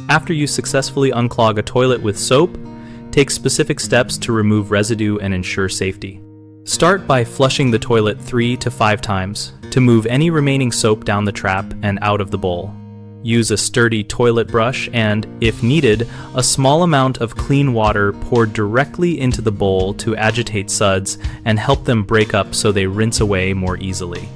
After you successfully unclog a toilet with soap, take specific steps to remove residue and ensure safety. Start by flushing the toilet 3 to 5 times to move any remaining soap down the trap and out of the bowl. Use a sturdy toilet brush and, if needed, a small amount of clean water poured directly into the bowl to agitate suds and help them break up so they rinse away more easily.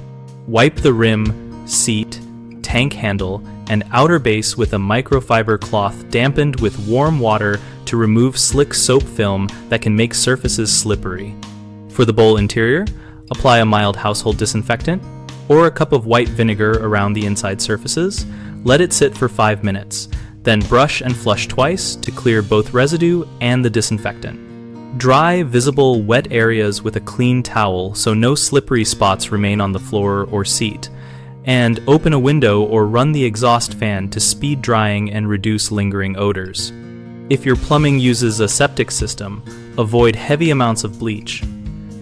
Wipe the rim, seat, tank handle, and outer base with a microfiber cloth dampened with warm water to remove slick soap film that can make surfaces slippery. For the bowl interior, apply a mild household disinfectant or a cup of white vinegar around the inside surfaces. Let it sit for 5 minutes, then brush and flush twice to clear both residue and the disinfectant. Dry, visible, wet areas with a clean towel so no slippery spots remain on the floor or seat, and open a window or run the exhaust fan to speed drying and reduce lingering odors. If your plumbing uses a septic system, avoid heavy amounts of bleach.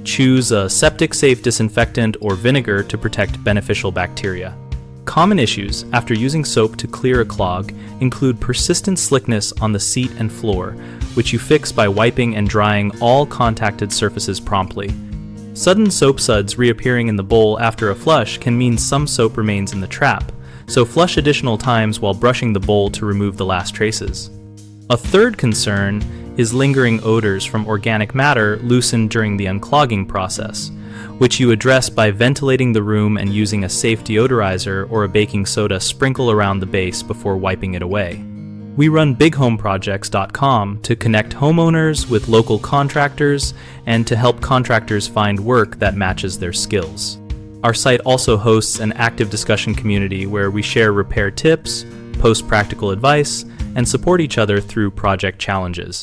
Choose a septic-safe disinfectant or vinegar to protect beneficial bacteria. Common issues after using soap to clear a clog include persistent slickness on the seat and floor, which you fix by wiping and drying all contacted surfaces promptly. Sudden soap suds reappearing in the bowl after a flush can mean some soap remains in the trap, so flush additional times while brushing the bowl to remove the last traces. A third concern is lingering odors from organic matter loosened during the unclogging process, which you address by ventilating the room and using a safe deodorizer or a baking soda sprinkle around the base before wiping it away. We run bighomeprojects.com to connect homeowners with local contractors and to help contractors find work that matches their skills. Our site also hosts an active discussion community where we share repair tips, post practical advice, and support each other through project challenges.